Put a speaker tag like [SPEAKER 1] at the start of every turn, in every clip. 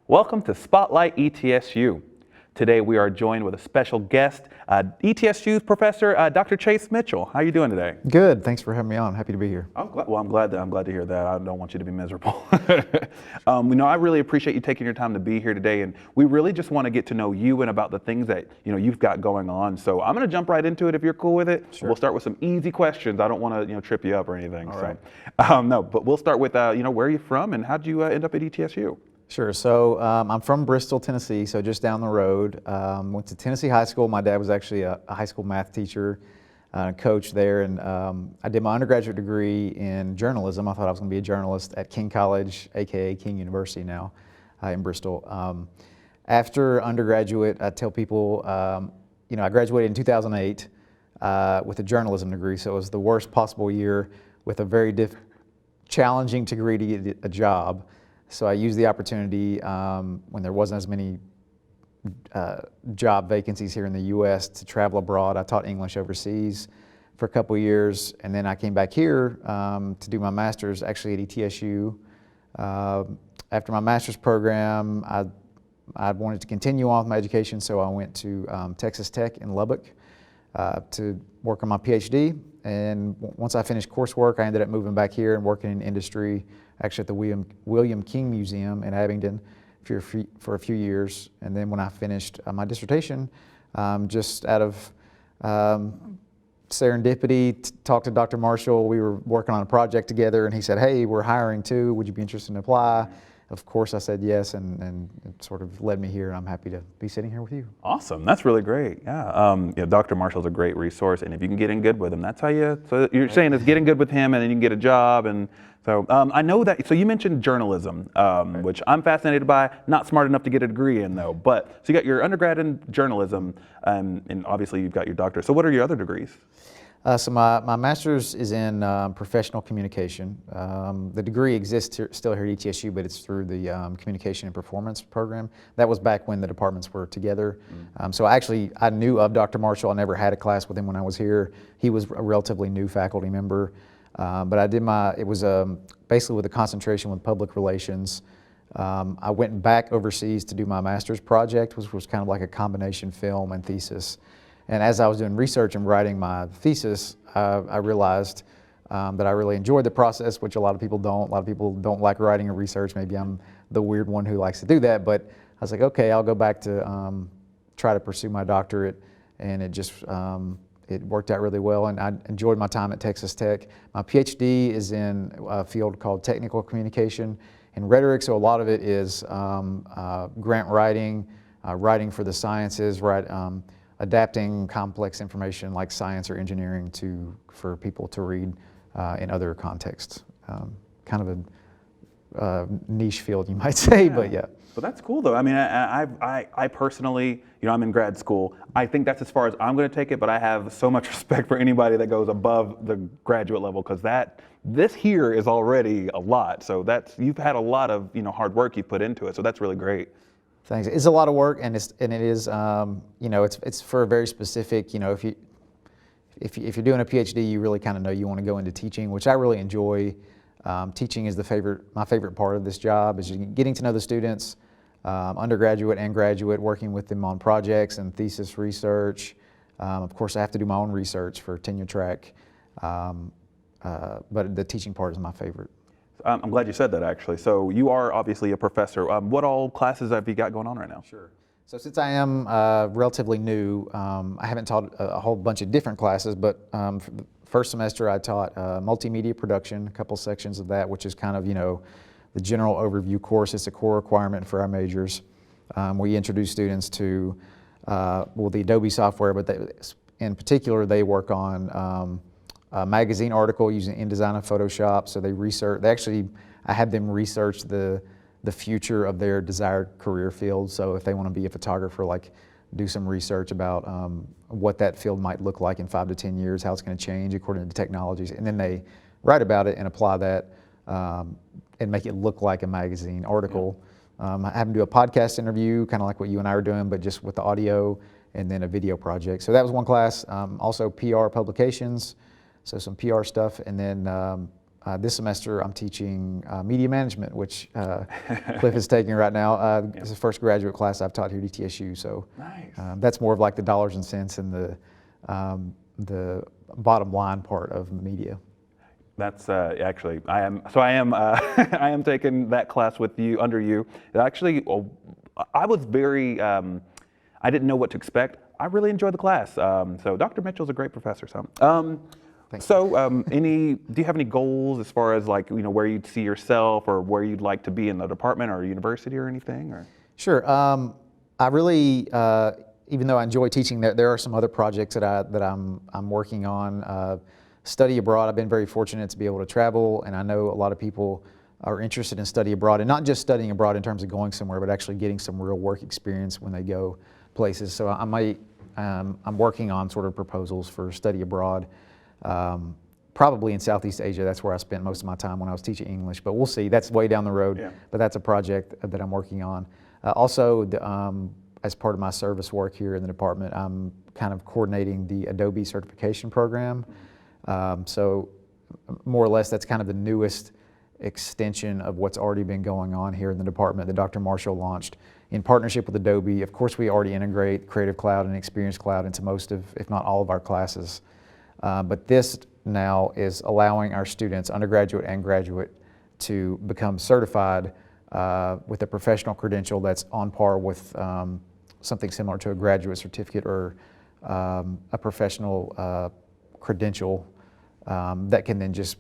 [SPEAKER 1] Welcome to Spotlight ETSU. Today we are joined with a special guest, ETSU's professor, Dr. Chase Mitchell. How are you doing today?
[SPEAKER 2] Good. Thanks for having me on. Happy to be here.
[SPEAKER 1] I'm glad to hear that. I don't want you to be miserable. I really appreciate you taking your time to be here today, and we really just want to get to know you and about the things that you've got going on. So I'm going to jump right into it if you're cool with it.
[SPEAKER 2] Sure.
[SPEAKER 1] We'll start with some easy questions. I don't want to trip you up or anything.
[SPEAKER 2] All right.
[SPEAKER 1] No, but we'll start with where are you from and how did you end up at ETSU?
[SPEAKER 2] Sure. So I'm from Bristol, Tennessee, so just down the road. Went to Tennessee High School. My dad was actually a high school math teacher, coach there, and I did my undergraduate degree in journalism. I thought I was going to be a journalist at King College, aka King University now, in Bristol. After undergraduate, I tell people, I graduated in 2008 with a journalism degree, so it was the worst possible year with a very challenging degree to get a job. So I used the opportunity when there wasn't as many job vacancies here in the U.S. to travel abroad. I taught English overseas for a couple years, and then I came back here to do my master's actually at ETSU. After my master's program, I wanted to continue on with my education, so I went to Texas Tech in Lubbock to work on my PhD. And once I finished coursework, I ended up moving back here and working in industry, actually at the William King Museum in Abingdon for a few years. And then when I finished my dissertation, just out of serendipity, talked to Dr. Marshall. We were working on a project together, and he said, "Hey, we're hiring too. Would you be interested in apply?" Of course, I said yes, and it sort of led me here, and I'm happy to be sitting here with you.
[SPEAKER 1] Awesome, that's really great. Yeah, Dr. Marshall's a great resource, and if you can get in good with him, that's how you. So you're saying is getting good with him, and then you can get a job. And so I know that. So you mentioned journalism, which I'm fascinated by. Not smart enough to get a degree in though. But so you got your undergrad in journalism, and obviously you've got your doctorate. So what are your other degrees?
[SPEAKER 2] So my master's is in professional communication. The degree exists still here at ETSU, but it's through the communication and performance program. That was back when the departments were together. So I knew of Dr. Marshall. I never had a class with him when I was here. He was a relatively new faculty member. But I did it was basically with a concentration with public relations. I went back overseas to do my master's project, which was kind of like a combination film and thesis. And as I was doing research and writing my thesis, I realized that I really enjoyed the process, which a lot of people don't. A lot of people don't like writing or research. Maybe I'm the weird one who likes to do that. But I was like, okay, I'll go back to try to pursue my doctorate. And it just, it worked out really well. And I enjoyed my time at Texas Tech. My PhD is in a field called technical communication and rhetoric. So a lot of it is grant writing, writing for the sciences, adapting complex information like science or engineering for people to read in other contexts. Kind of a niche field, you might say, yeah. But yeah.
[SPEAKER 1] But that's cool though. I mean, I personally, I'm in grad school. I think that's as far as I'm going to take it, but I have so much respect for anybody that goes above the graduate level, because this here is already a lot. So you've had a lot of hard work you've put into it. So that's really great.
[SPEAKER 2] Thanks. It's a lot of work, and it is, it's for a very specific, if you're doing a PhD, you really kind of know you want to go into teaching, which I really enjoy. Teaching is my favorite part of this job, is getting to know the students, undergraduate and graduate, working with them on projects and thesis research. Of course, I have to do my own research for tenure track, but the teaching part is my favorite.
[SPEAKER 1] I'm glad you said that, actually. So you are obviously a professor. What all classes have you got going on right now?
[SPEAKER 2] Sure. So since I am relatively new, I haven't taught a whole bunch of different classes, but for the first semester I taught multimedia production, a couple sections of that, which is kind of, the general overview course. It's a core requirement for our majors. We introduce students to, the Adobe software, but in particular they work on a magazine article using InDesign and Photoshop. So I had them research the future of their desired career field. So if they want to be a photographer, do some research about what that field might look like in 5 to 10 years, how it's going to change according to technologies. And then they write about it and apply that and make it look like a magazine article. I have them do a podcast interview, kind of like what you and I are doing, but just with the audio, and then a video project. So that was one class. Also PR publications. So some PR stuff, and then this semester I'm teaching media management, which Cliff is taking right now. It's the first graduate class I've taught here at ETSU, so
[SPEAKER 1] Nice.
[SPEAKER 2] that's more of like the dollars and cents and the bottom line part of media.
[SPEAKER 1] That's actually, I am I am taking that class with you, under you. Actually, I was very, I didn't know what to expect. I really enjoyed the class. So Dr. Mitchell's a great professor. So, do you have any goals as far as like, where you'd see yourself or where you'd like to be in the department or university or anything? Or?
[SPEAKER 2] Sure. I really, even though I enjoy teaching, there are some other projects that I'm working on. Study abroad, I've been very fortunate to be able to travel, and I know a lot of people are interested in study abroad, and not just studying abroad in terms of going somewhere, but actually getting some real work experience when they go places. So I'm working on sort of proposals for study abroad, probably in Southeast Asia. That's where I spent most of my time when I was teaching English, but we'll see. That's way down the road,
[SPEAKER 1] yeah.
[SPEAKER 2] But that's a project that I'm working on. Also, as part of my service work here in the department, I'm kind of coordinating the Adobe certification program. So more or less, that's kind of the newest extension of what's already been going on here in the department that Dr. Marshall launched in partnership with Adobe. Of course, we already integrate Creative Cloud and Experience Cloud into most of, if not all of our classes. But this now is allowing our students, undergraduate and graduate, to become certified with a professional credential that's on par with something similar to a graduate certificate or a professional credential that can then just,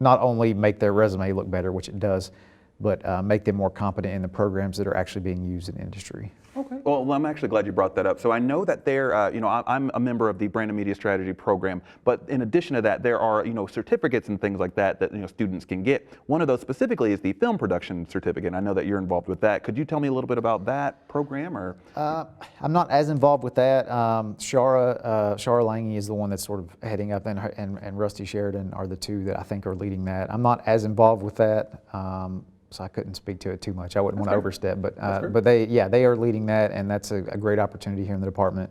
[SPEAKER 2] not only make their resume look better, which it does, but make them more competent in the programs that are actually being used in industry.
[SPEAKER 1] Okay. Well, I'm actually glad you brought that up. So I know that there, I'm a member of the Brand and Media Strategy program, but in addition to that, there are, certificates and things like that students can get. One of those specifically is the film production certificate. I know that you're involved with that. Could you tell me a little bit about that program, or?
[SPEAKER 2] I'm not as involved with that. Shara Lange is the one that's sort of heading up, and Rusty Sheridan are the two that I think are leading that. I'm not as involved with that. So I couldn't speak to it too much. I wouldn't want to overstep, but they are leading that, and that's a great opportunity here in the department,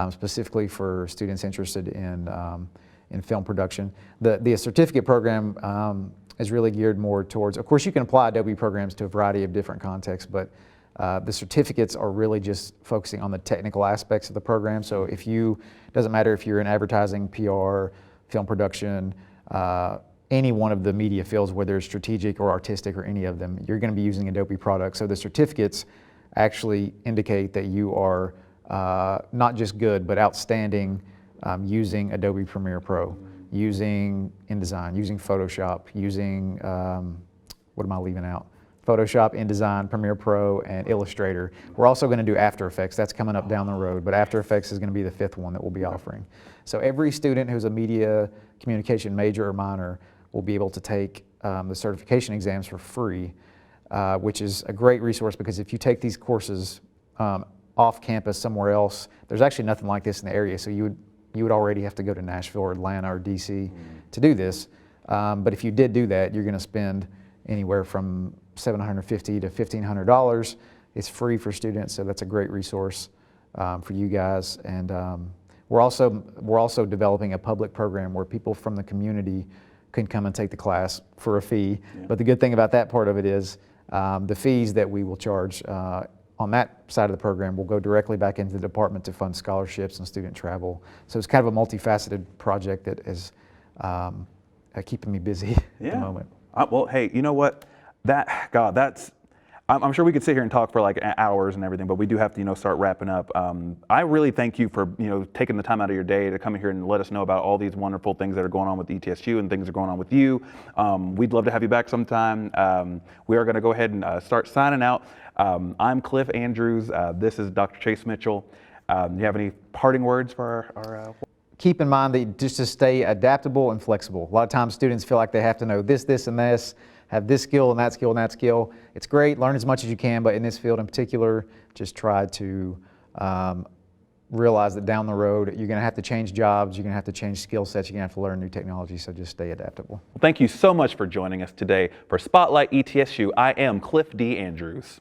[SPEAKER 2] specifically for students interested in film production. The certificate program is really geared more towards. Of course, you can apply Adobe programs to a variety of different contexts, but the certificates are really just focusing on the technical aspects of the program. So doesn't matter if you're in advertising, PR, film production. Any one of the media fields, whether it's strategic or artistic or any of them, you're going to be using Adobe products. So the certificates actually indicate that you are not just good, but outstanding using Adobe Premiere Pro, using InDesign, using Photoshop, using, what am I leaving out? Photoshop, InDesign, Premiere Pro, and Illustrator. We're also going to do After Effects. That's coming up down the road, but After Effects is going to be the 5th one that we'll be offering. So every student who's a media communication major or minor will be able to take the certification exams for free, which is a great resource, because if you take these courses off campus somewhere else, there's actually nothing like this in the area. So you would already have to go to Nashville or Atlanta or DC to do this. But if you did do that, you're going to spend anywhere from $750 to $1,500. It's free for students, so that's a great resource for you guys. And we're also developing a public program where people from the community can come and take the class for a fee. Yeah. But the good thing about that part of it is the fees that we will charge on that side of the program will go directly back into the department to fund scholarships and student travel. So it's kind of a multifaceted project that is keeping me busy at the moment.
[SPEAKER 1] Well, hey, you know what? I'm sure we could sit here and talk for like hours and everything, but we do have to, start wrapping up. I really thank you for, taking the time out of your day to come here and let us know about all these wonderful things that are going on with ETSU and things that are going on with you. We'd love to have you back sometime. We are going to go ahead and start signing out. I'm Cliff Andrews. This is Dr. Chase Mitchell. Do you have any parting words for our
[SPEAKER 2] Keep in mind that just to stay adaptable and flexible. A lot of times students feel like they have to know this, and this, have this skill and that skill and that skill. It's great, learn as much as you can, but in this field in particular, just try to realize that down the road, you're gonna have to change jobs, you're gonna have to change skill sets, you're gonna have to learn new technology, so just stay adaptable.
[SPEAKER 1] Well, thank you so much for joining us today. For Spotlight ETSU, I am Cliff D. Andrews.